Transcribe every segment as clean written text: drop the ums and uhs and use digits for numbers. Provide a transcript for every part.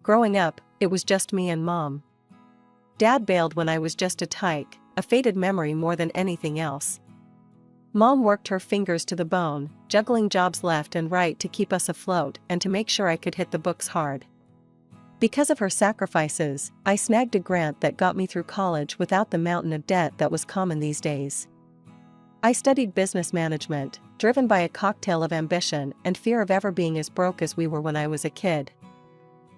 Growing up, it was just me and Mom. Dad bailed when I was just a tyke, a faded memory more than anything else. Mom worked her fingers to the bone, juggling jobs left and right to keep us afloat and to make sure I could hit the books hard. Because of her sacrifices, I snagged a grant that got me through college without the mountain of debt that was common these days. I studied business management, driven by a cocktail of ambition and fear of ever being as broke as we were when I was a kid.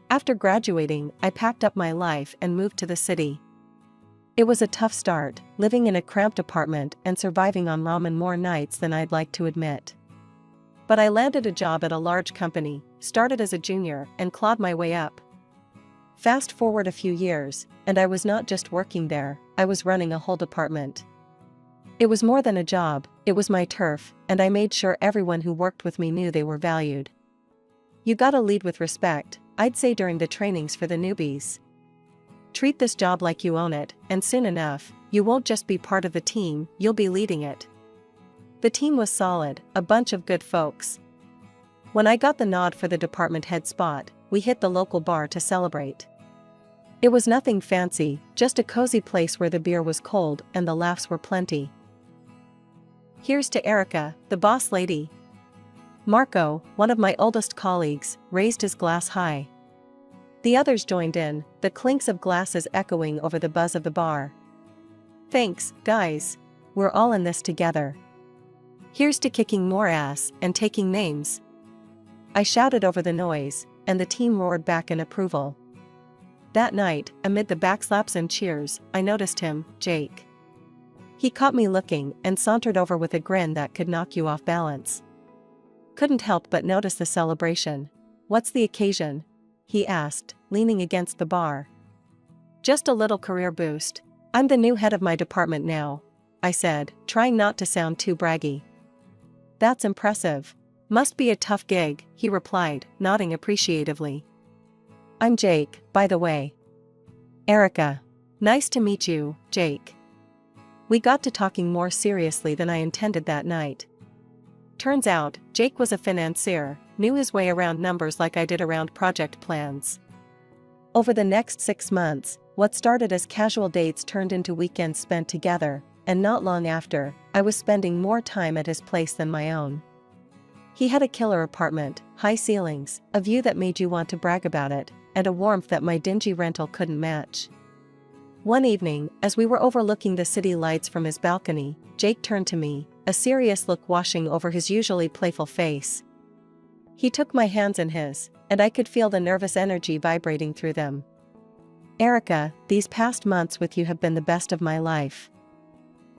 After graduating, I packed up my life and moved to the city. It was a tough start, living in a cramped apartment and surviving on ramen more nights than I'd like to admit. But I landed a job at a large company, started as a junior, and clawed my way up. Fast forward a few years, and I was not just working there, I was running a whole department. It was more than a job, it was my turf, and I made sure everyone who worked with me knew they were valued. You gotta lead with respect, I'd say during the trainings for the newbies. Treat this job like you own it, and soon enough, you won't just be part of the team, you'll be leading it. The team was solid, a bunch of good folks. When I got the nod for the department head spot, we hit the local bar to celebrate. It was nothing fancy, just a cozy place where the beer was cold and the laughs were plenty. Here's to Erica, the boss lady. Marco, one of my oldest colleagues, raised his glass high. The others joined in, the clinks of glasses echoing over the buzz of the bar. Thanks, guys. We're all in this together. Here's to kicking more ass and taking names. I shouted over the noise, and the team roared back in approval. That night, amid the backslaps and cheers, I noticed him, Jake. He caught me looking and sauntered over with a grin that could knock you off balance. Couldn't help but notice the celebration. What's the occasion? He asked, leaning against the bar. Just a little career boost. I'm the new head of my department now, I said, trying not to sound too braggy. That's impressive. Must be a tough gig, he replied, nodding appreciatively. I'm Jake, by the way. Erica. Nice to meet you, Jake. We got to talking more seriously than I intended that night. Turns out, Jake was a financier, knew his way around numbers like I did around project plans. Over the next 6 months, what started as casual dates turned into weekends spent together, and not long after, I was spending more time at his place than my own. He had a killer apartment, high ceilings, a view that made you want to brag about it, and a warmth that my dingy rental couldn't match. One evening, as we were overlooking the city lights from his balcony, Jake turned to me, a serious look washing over his usually playful face. He took my hands in his, and I could feel the nervous energy vibrating through them. Erica, these past months with you have been the best of my life.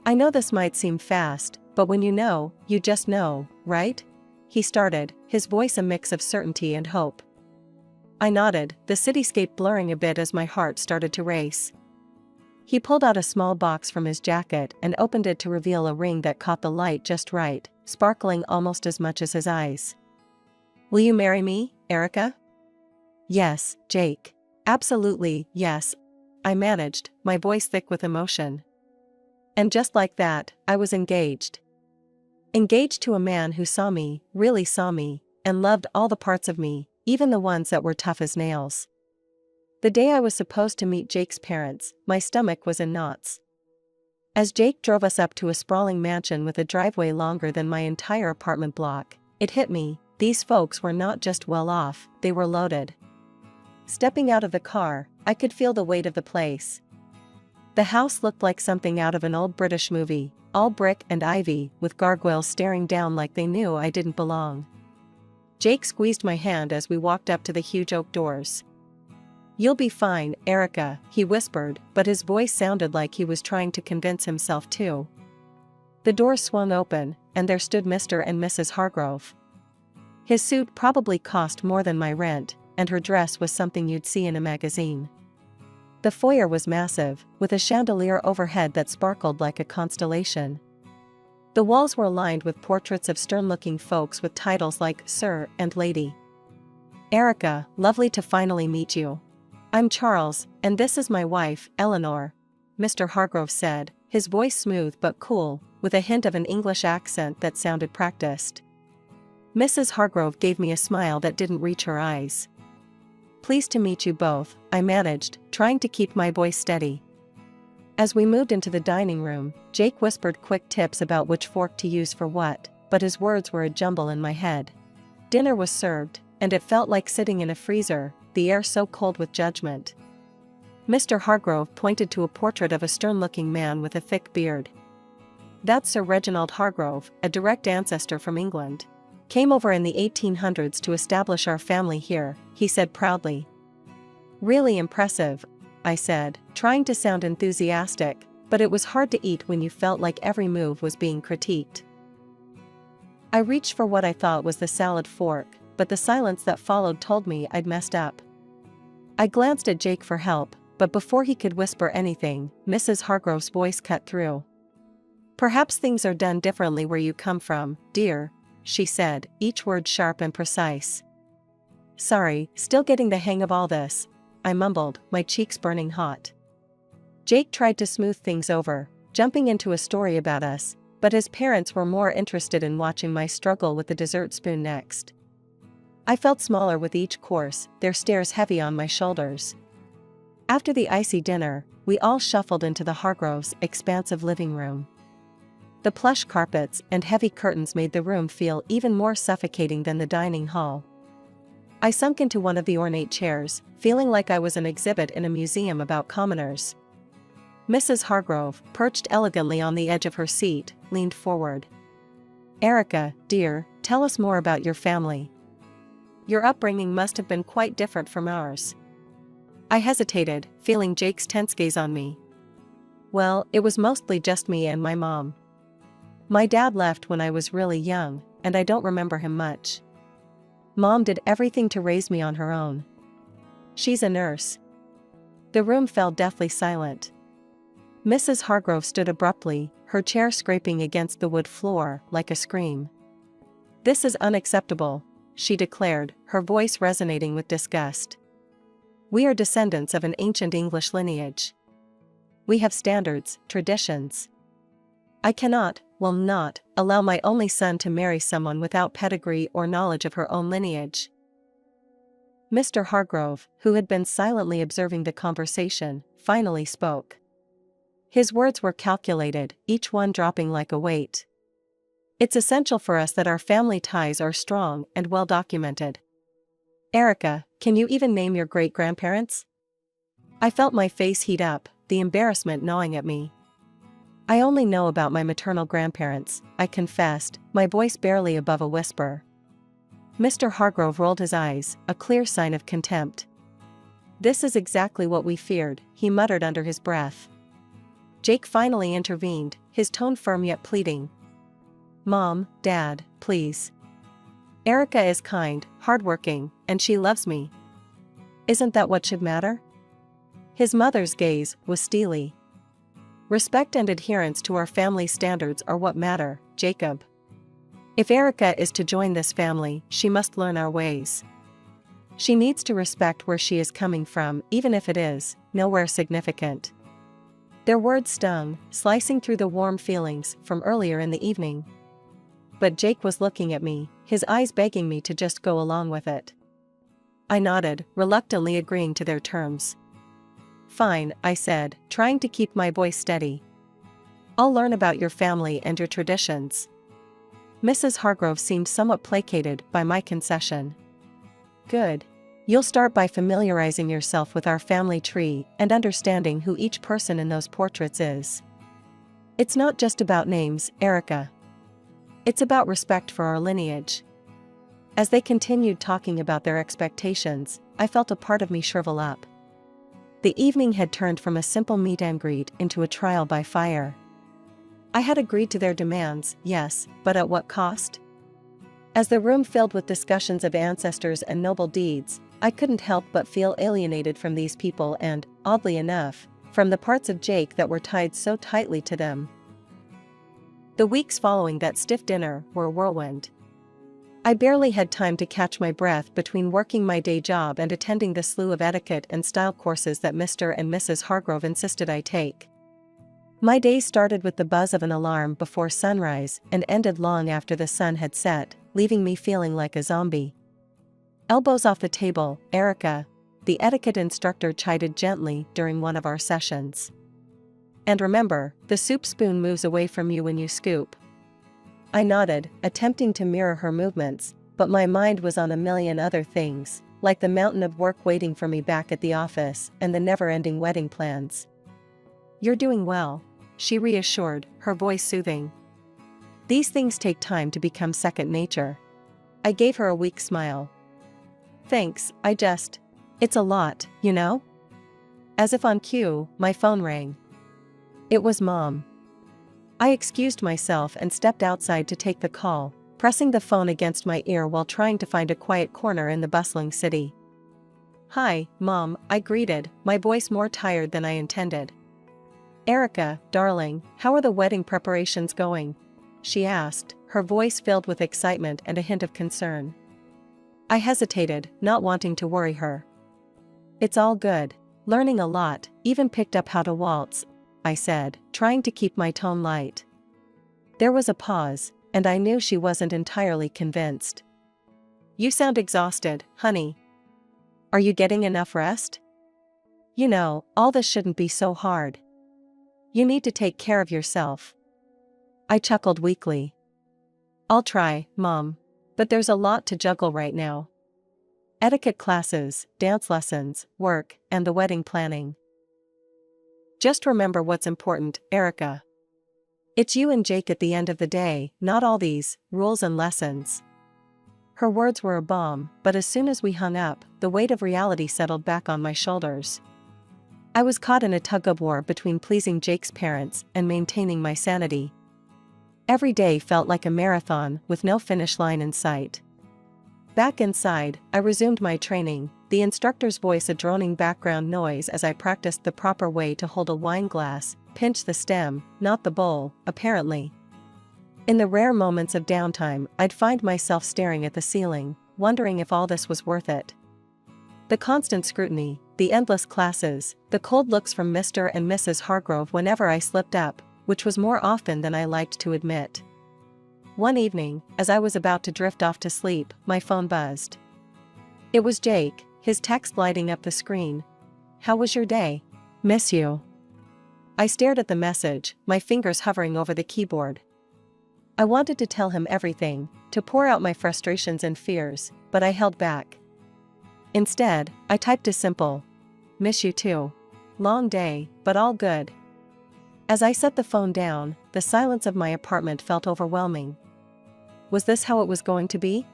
I know this might seem fast, but when you know, you just know, right? He started, his voice a mix of certainty and hope. I nodded, the cityscape blurring a bit as my heart started to race. He pulled out a small box from his jacket and opened it to reveal a ring that caught the light just right, sparkling almost as much as his eyes. Will you marry me, Erica? Yes, Jake. Absolutely, yes. I managed, my voice thick with emotion. And just like that, I was engaged. Engaged to a man who saw me, really saw me, and loved all the parts of me, even the ones that were tough as nails. The day I was supposed to meet Jake's parents, my stomach was in knots. As Jake drove us up to a sprawling mansion with a driveway longer than my entire apartment block, it hit me, these folks were not just well off, they were loaded. Stepping out of the car, I could feel the weight of the place. The house looked like something out of an old British movie, all brick and ivy, with gargoyles staring down like they knew I didn't belong. Jake squeezed my hand as we walked up to the huge oak doors. You'll be fine, Erica, he whispered, but his voice sounded like he was trying to convince himself too. The doors swung open, and there stood Mr. and Mrs. Hargrove. His suit probably cost more than my rent, and her dress was something you'd see in a magazine. The foyer was massive, with a chandelier overhead that sparkled like a constellation. The walls were lined with portraits of stern-looking folks with titles like Sir and Lady. Erica, lovely to finally meet you. I'm Charles, and this is my wife, Eleanor, Mr. Hargrove said, his voice smooth but cool, with a hint of an English accent that sounded practiced. Mrs. Hargrove gave me a smile that didn't reach her eyes. Pleased to meet you both, I managed, trying to keep my voice steady. As we moved into the dining room, Jake whispered quick tips about which fork to use for what, but his words were a jumble in my head. Dinner was served, and it felt like sitting in a freezer, the air so cold with judgment. Mr. Hargrove pointed to a portrait of a stern-looking man with a thick beard. That's Sir Reginald Hargrove, a direct ancestor from England. Came over in the 1800s to establish our family here, he said proudly. Really impressive, I said, trying to sound enthusiastic, but it was hard to eat when you felt like every move was being critiqued. I reached for what I thought was the salad fork, but the silence that followed told me I'd messed up. I glanced at Jake for help, but before he could whisper anything, Mrs. Hargrove's voice cut through. Perhaps things are done differently where you come from, dear, she said, each word sharp and precise. Sorry, still getting the hang of all this, I mumbled, my cheeks burning hot. Jake tried to smooth things over, jumping into a story about us, but his parents were more interested in watching my struggle with the dessert spoon next. I felt smaller with each course, their stares heavy on my shoulders. After the icy dinner, we all shuffled into the Hargroves' expansive living room. The plush carpets and heavy curtains made the room feel even more suffocating than the dining hall. I sunk into one of the ornate chairs, feeling like I was an exhibit in a museum about commoners. Mrs. Hargrove, perched elegantly on the edge of her seat, leaned forward. Erica, dear, tell us more about your family. Your upbringing must have been quite different from ours. I hesitated, feeling Jake's tense gaze on me. Well, it was mostly just me and my mom. My dad left when I was really young, and I don't remember him much. Mom did everything to raise me on her own. She's a nurse. The room fell deathly silent. Mrs. Hargrove stood abruptly, her chair scraping against the wood floor like a scream. This is unacceptable, she declared, her voice resonating with disgust. We are descendants of an ancient English lineage. We have standards, traditions. I cannot, will not, allow my only son to marry someone without pedigree or knowledge of her own lineage. Mr. Hargrove, who had been silently observing the conversation, finally spoke. His words were calculated, each one dropping like a weight. It's essential for us that our family ties are strong and well documented. Erica, can you even name your great-grandparents? I felt my face heat up, the embarrassment gnawing at me. I only know about my maternal grandparents, I confessed, my voice barely above a whisper. Mr. Hargrove rolled his eyes, a clear sign of contempt. This is exactly what we feared, he muttered under his breath. Jake finally intervened, his tone firm yet pleading. Mom, Dad, please. Erica is kind, hardworking, and she loves me. Isn't that what should matter? His mother's gaze was steely. Respect and adherence to our family standards are what matter, Jacob. If Erica is to join this family, she must learn our ways. She needs to respect where she is coming from, even if it is nowhere significant. Their words stung, slicing through the warm feelings from earlier in the evening. But Jake was looking at me, his eyes begging me to just go along with it. I nodded, reluctantly agreeing to their terms. Fine, I said, trying to keep my voice steady. I'll learn about your family and your traditions. Mrs. Hargrove seemed somewhat placated by my concession. Good. You'll start by familiarizing yourself with our family tree and understanding who each person in those portraits is. It's not just about names, Erica. It's about respect for our lineage. As they continued talking about their expectations, I felt a part of me shrivel up. The evening had turned from a simple meet and greet into a trial by fire. I had agreed to their demands, yes, but at what cost? As the room filled with discussions of ancestors and noble deeds, I couldn't help but feel alienated from these people and, oddly enough, from the parts of Jake that were tied so tightly to them. The weeks following that stiff dinner were a whirlwind. I barely had time to catch my breath between working my day job and attending the slew of etiquette and style courses that Mr. and Mrs. Hargrove insisted I take. My day started with the buzz of an alarm before sunrise and ended long after the sun had set, leaving me feeling like a zombie. Elbows off the table, Erica, the etiquette instructor chided gently during one of our sessions. And remember, the soup spoon moves away from you when you scoop. I nodded, attempting to mirror her movements, but my mind was on a million other things, like the mountain of work waiting for me back at the office and the never-ending wedding plans. "You're doing well," she reassured, her voice soothing. "These things take time to become second nature." I gave her a weak smile. "Thanks, it's a lot, you know?" As if on cue, my phone rang. It was Mom. I excused myself and stepped outside to take the call, pressing the phone against my ear while trying to find a quiet corner in the bustling city. "Hi, Mom," I greeted, my voice more tired than I intended. "Erica, darling, how are the wedding preparations going?" she asked, her voice filled with excitement and a hint of concern. I hesitated, not wanting to worry her. "It's all good. Learning a lot, even picked up how to waltz," I said, trying to keep my tone light. There was a pause, and I knew she wasn't entirely convinced. "You sound exhausted, honey. Are you getting enough rest? You know, all this shouldn't be so hard. You need to take care of yourself." I chuckled weakly. "I'll try, Mom. But there's a lot to juggle right now. Etiquette classes, dance lessons, work, and the wedding planning. Just remember what's important, Erica. It's you and Jake at the end of the day, not all these rules and lessons." Her words were a balm, but as soon as we hung up, the weight of reality settled back on my shoulders. I was caught in a tug-of-war between pleasing Jake's parents and maintaining my sanity. Every day felt like a marathon with no finish line in sight. Back inside, I resumed my training, the instructor's voice a droning background noise as I practiced the proper way to hold a wine glass, pinch the stem, not the bowl, apparently. In the rare moments of downtime, I'd find myself staring at the ceiling, wondering if all this was worth it. The constant scrutiny, the endless classes, the cold looks from Mr. and Mrs. Hargrove whenever I slipped up, which was more often than I liked to admit. One evening, as I was about to drift off to sleep, my phone buzzed. It was Jake, his text lighting up the screen. "How was your day? Miss you." I stared at the message, my fingers hovering over the keyboard. I wanted to tell him everything, to pour out my frustrations and fears, but I held back. Instead, I typed a simple, "Miss you too. Long day, but all good." As I set the phone down, the silence of my apartment felt overwhelming. Was this how it was going to be?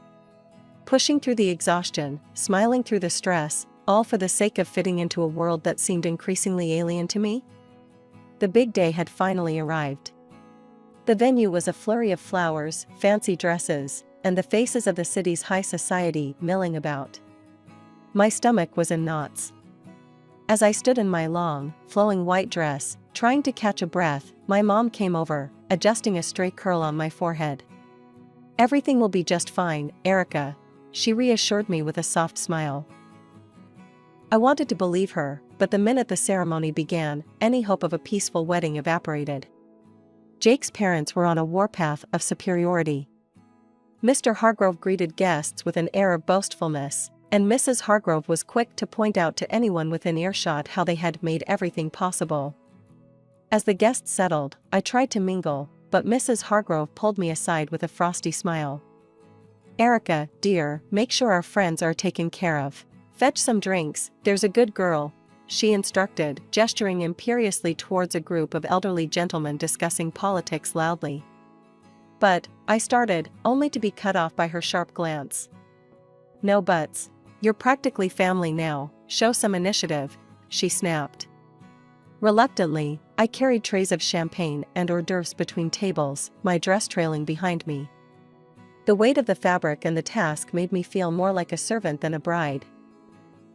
Pushing through the exhaustion, smiling through the stress, all for the sake of fitting into a world that seemed increasingly alien to me? The big day had finally arrived. The venue was a flurry of flowers, fancy dresses, and the faces of the city's high society milling about. My stomach was in knots. As I stood in my long, flowing white dress, trying to catch a breath, my mom came over, adjusting a stray curl on my forehead. "Everything will be just fine, Erica," she reassured me with a soft smile. I wanted to believe her, but the minute the ceremony began, any hope of a peaceful wedding evaporated. Jake's parents were on a warpath of superiority. Mr. Hargrove greeted guests with an air of boastfulness, and Mrs. Hargrove was quick to point out to anyone within earshot how they had made everything possible. As the guests settled, I tried to mingle, but Mrs. Hargrove pulled me aside with a frosty smile. "Erica, dear, make sure our friends are taken care of. Fetch some drinks, there's a good girl," she instructed, gesturing imperiously towards a group of elderly gentlemen discussing politics loudly. "But," I started, only to be cut off by her sharp glance. "No buts. You're practically family now, show some initiative," she snapped. Reluctantly, I carried trays of champagne and hors d'oeuvres between tables, my dress trailing behind me. The weight of the fabric and the task made me feel more like a servant than a bride.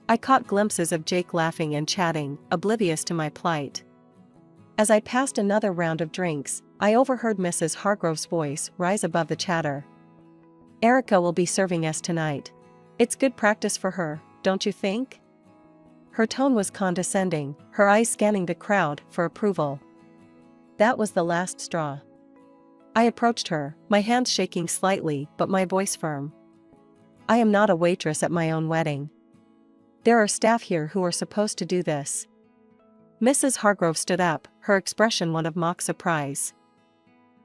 I caught glimpses of Jake laughing and chatting, oblivious to my plight. As I passed another round of drinks, I overheard Mrs. Hargrove's voice rise above the chatter. "Erica will be serving us tonight. It's good practice for her, don't you think?" Her tone was condescending, her eyes scanning the crowd for approval. That was the last straw. I approached her, my hands shaking slightly but my voice firm. "I am not a waitress at my own wedding." There are staff here who are supposed to do this. Mrs. Hargrove stood up, her expression one of mock surprise.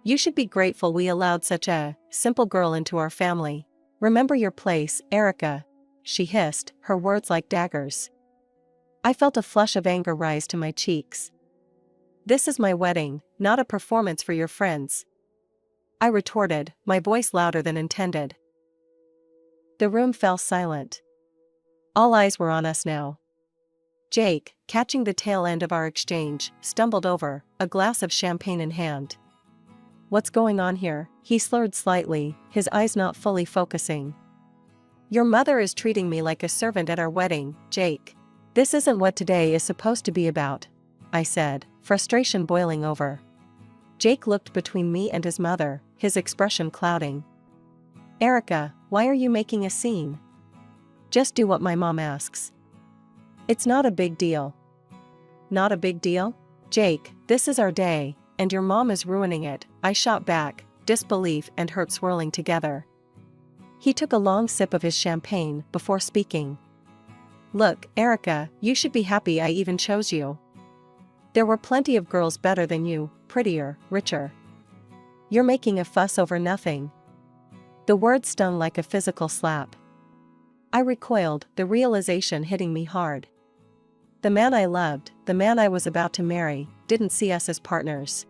You should be grateful we allowed such a simple girl into our family. Remember your place, Erica, she hissed, her words like daggers. I felt a flush of anger rise to my cheeks. This is my wedding, not a performance for your friends, I retorted, my voice louder than intended. The room fell silent. All eyes were on us now. Jake, catching the tail end of our exchange, stumbled over, a glass of champagne in hand. What's going on here? He slurred slightly, his eyes not fully focusing. Your mother is treating me like a servant at our wedding, Jake. This isn't what today is supposed to be about, I said, frustration boiling over. Jake looked between me and his mother, his expression clouding. Erica, why are you making a scene? Just do what my mom asks. It's not a big deal. Not a big deal? Jake, this is our day, and your mom is ruining it, I shot back, disbelief and hurt swirling together. He took a long sip of his champagne before speaking. Look, Erica, you should be happy I even chose you. There were plenty of girls better than you, prettier, richer. You're making a fuss over nothing. The word stung like a physical slap. I recoiled, the realization hitting me hard. The man I loved, the man I was about to marry, didn't see us as partners.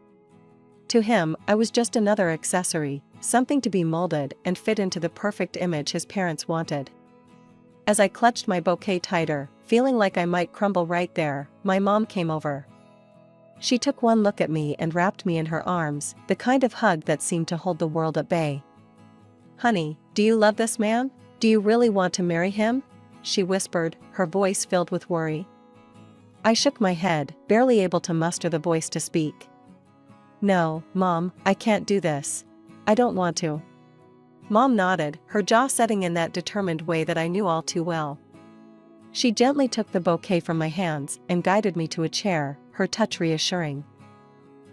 To him, I was just another accessory, something to be molded and fit into the perfect image his parents wanted. As I clutched my bouquet tighter, feeling like I might crumble right there, my mom came over. She took one look at me and wrapped me in her arms, the kind of hug that seemed to hold the world at bay. Honey, do you love this man? Do you really want to marry him? She whispered, her voice filled with worry. I shook my head, barely able to muster the voice to speak. No, Mom, I can't do this. I don't want to. Mom nodded, her jaw setting in that determined way that I knew all too well. She gently took the bouquet from my hands and guided me to a chair, her touch reassuring.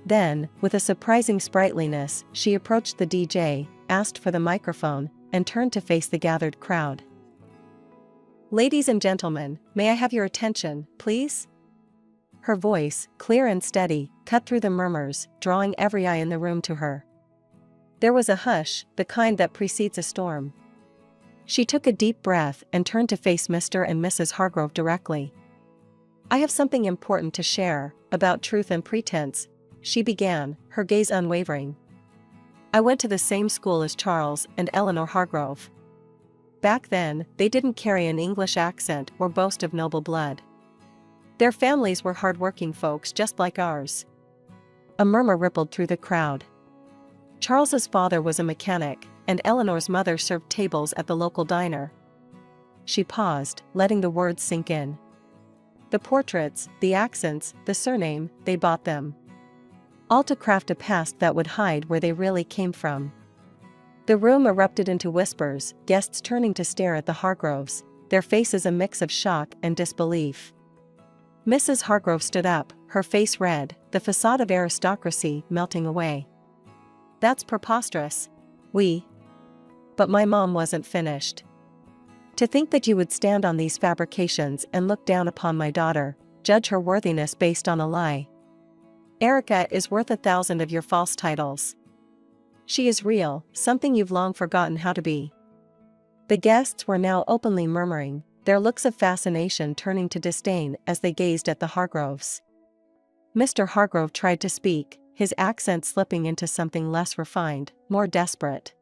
Then, with a surprising sprightliness, she approached the DJ, asked for the microphone, and turned to face the gathered crowd. Ladies and gentlemen, may I have your attention, please? Her voice, clear and steady, cut through the murmurs, drawing every eye in the room to her. There was a hush, the kind that precedes a storm. She took a deep breath and turned to face Mr. and Mrs. Hargrove directly. I have something important to share, about truth and pretense, she began, her gaze unwavering. I went to the same school as Charles and Eleanor Hargrove. Back then, they didn't carry an English accent or boast of noble blood. Their families were hard-working folks just like ours. A murmur rippled through the crowd. Charles's father was a mechanic, and Eleanor's mother served tables at the local diner. She paused, letting the words sink in. The portraits, the accents, the surname, they bought them. All to craft a past that would hide where they really came from. The room erupted into whispers, guests turning to stare at the Hargroves, their faces a mix of shock and disbelief. Mrs. Hargrove stood up, her face red, the facade of aristocracy melting away. That's preposterous. But my mom wasn't finished. To think that you would stand on these fabrications and look down upon my daughter, judge her worthiness based on a lie. Erica is worth 1,000 of your false titles. She is real, something you've long forgotten how to be. The guests were now openly murmuring, their looks of fascination turning to disdain as they gazed at the Hargroves. Mr. Hargrove tried to speak, his accent slipping into something less refined, more desperate.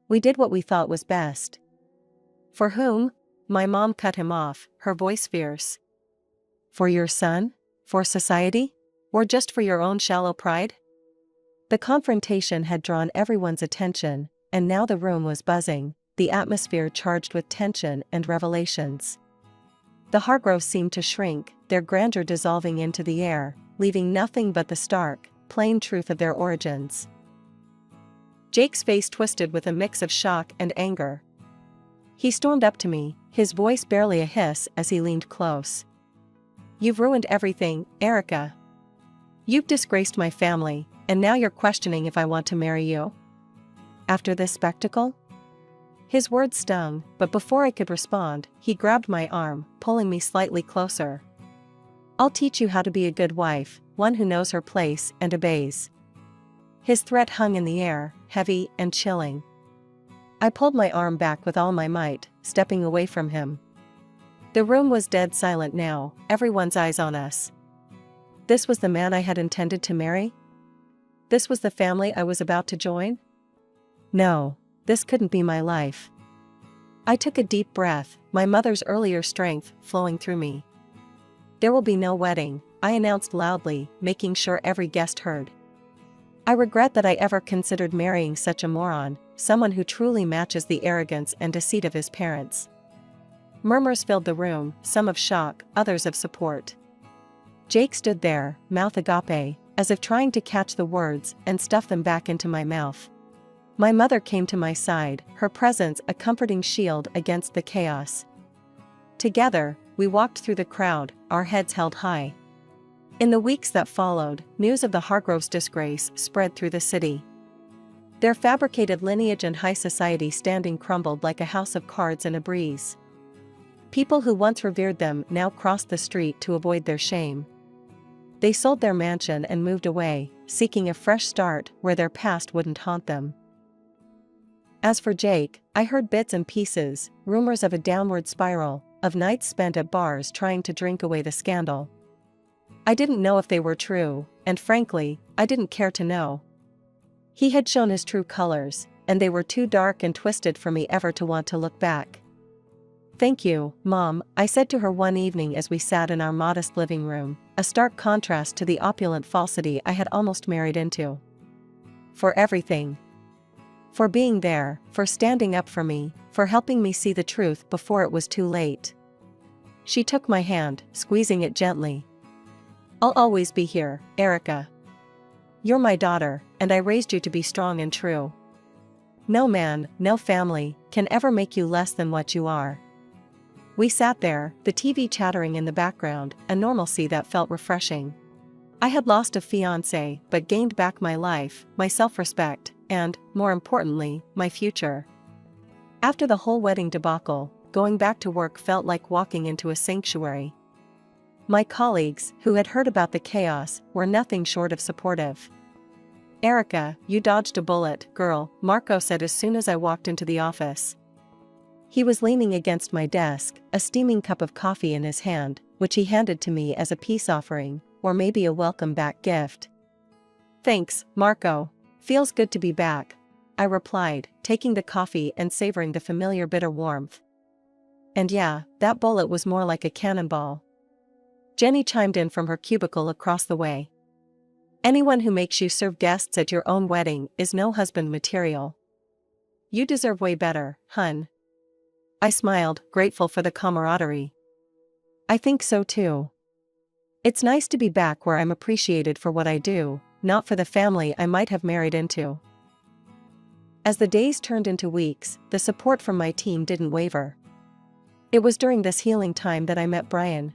We did what we thought was best. For whom? My mom cut him off, her voice fierce. For your son? For society? Or just for your own shallow pride? The confrontation had drawn everyone's attention, and now the room was buzzing, the atmosphere charged with tension and revelations. The Hargroves seemed to shrink, their grandeur dissolving into the air, leaving nothing but the stark, plain truth of their origins. Jake's face twisted with a mix of shock and anger. He stormed up to me, his voice barely a hiss as he leaned close. You've ruined everything, Erica. You've disgraced my family, and now you're questioning if I want to marry you? After this spectacle? His words stung, but before I could respond, he grabbed my arm, pulling me slightly closer. "I'll teach you how to be a good wife, one who knows her place and obeys." His threat hung in the air, heavy and chilling. I pulled my arm back with all my might, stepping away from him. The room was dead silent now, everyone's eyes on us. This was the man I had intended to marry? This was the family I was about to join? No, this couldn't be my life. I took a deep breath, my mother's earlier strength flowing through me. "There will be no wedding," I announced loudly, making sure every guest heard. "I regret that I ever considered marrying such a moron, someone who truly matches the arrogance and deceit of his parents." Murmurs filled the room, some of shock, others of support. Jake stood there, mouth agape, as if trying to catch the words and stuff them back into my mouth. My mother came to my side, her presence a comforting shield against the chaos. Together, we walked through the crowd, our heads held high. In the weeks that followed, news of the Hargroves' disgrace spread through the city. Their fabricated lineage and high society standing crumbled like a house of cards in a breeze. People who once revered them now crossed the street to avoid their shame. They sold their mansion and moved away, seeking a fresh start where their past wouldn't haunt them. As for Jake, I heard bits and pieces, rumors of a downward spiral, of nights spent at bars trying to drink away the scandal. I didn't know if they were true, and frankly, I didn't care to know. He had shown his true colors, and they were too dark and twisted for me ever to want to look back. "Thank you, Mom," I said to her one evening as we sat in our modest living room, a stark contrast to the opulent falsity I had almost married into. "For everything. For being there, for standing up for me, for helping me see the truth before it was too late." She took my hand, squeezing it gently. "I'll always be here, Erica. You're my daughter, and I raised you to be strong and true. No man, no family, can ever make you less than what you are." We sat there, the TV chattering in the background, a normalcy that felt refreshing. I had lost a fiancé, but gained back my life, my self-respect, and, more importantly, my future. After the whole wedding debacle, going back to work felt like walking into a sanctuary. My colleagues, who had heard about the chaos, were nothing short of supportive. "Erica, you dodged a bullet, girl," Marco said as soon as I walked into the office. He was leaning against my desk, a steaming cup of coffee in his hand, which he handed to me as a peace offering, or maybe a welcome-back gift. "Thanks, Marco. Feels good to be back," I replied, taking the coffee and savoring the familiar bitter warmth. "And yeah, that bullet was more like a cannonball." Jenny chimed in from her cubicle across the way. "Anyone who makes you serve guests at your own wedding is no husband material. You deserve way better, hun." I smiled, grateful for the camaraderie. "I think so too. It's nice to be back where I'm appreciated for what I do, not for the family I might have married into." As the days turned into weeks, the support from my team didn't waver. It was during this healing time that I met Brian.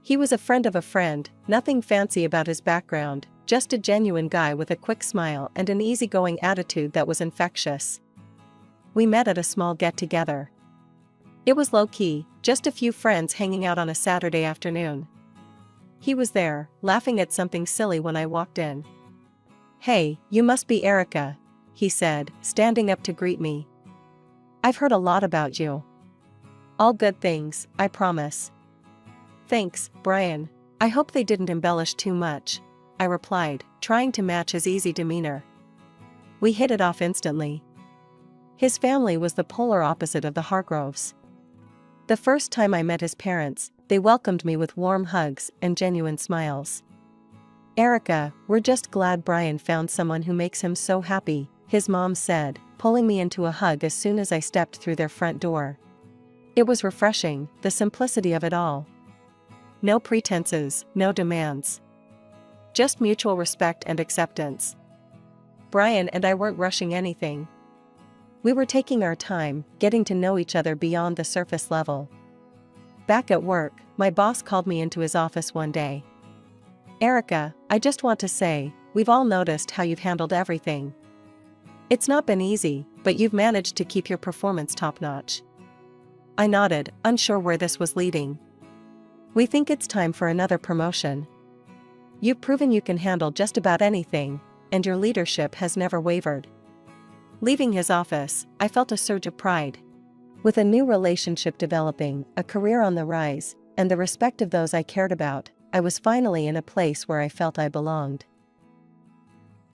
He was a friend of a friend, nothing fancy about his background, just a genuine guy with a quick smile and an easygoing attitude that was infectious. We met at a small get-together. It was low-key, just a few friends hanging out on a Saturday afternoon. He was there, laughing at something silly when I walked in. "Hey, you must be Erica," he said, standing up to greet me. "I've heard a lot about you." "All good things, I promise." "Thanks, Brian. I hope they didn't embellish too much," I replied, trying to match his easy demeanor. We hit it off instantly. His family was the polar opposite of the Hargroves. The first time I met his parents, they welcomed me with warm hugs and genuine smiles. "Erica, we're just glad Brian found someone who makes him so happy," his mom said, pulling me into a hug as soon as I stepped through their front door. It was refreshing, the simplicity of it all. No pretenses, no demands. Just mutual respect and acceptance. Brian and I weren't rushing anything. We were taking our time, getting to know each other beyond the surface level. Back at work, my boss called me into his office one day. "Erica, I just want to say, we've all noticed how you've handled everything. It's not been easy, but you've managed to keep your performance top-notch." I nodded, unsure where this was leading. "We think it's time for another promotion. You've proven you can handle just about anything, and your leadership has never wavered." Leaving his office, I felt a surge of pride. With a new relationship developing, a career on the rise, and the respect of those I cared about, I was finally in a place where I felt I belonged.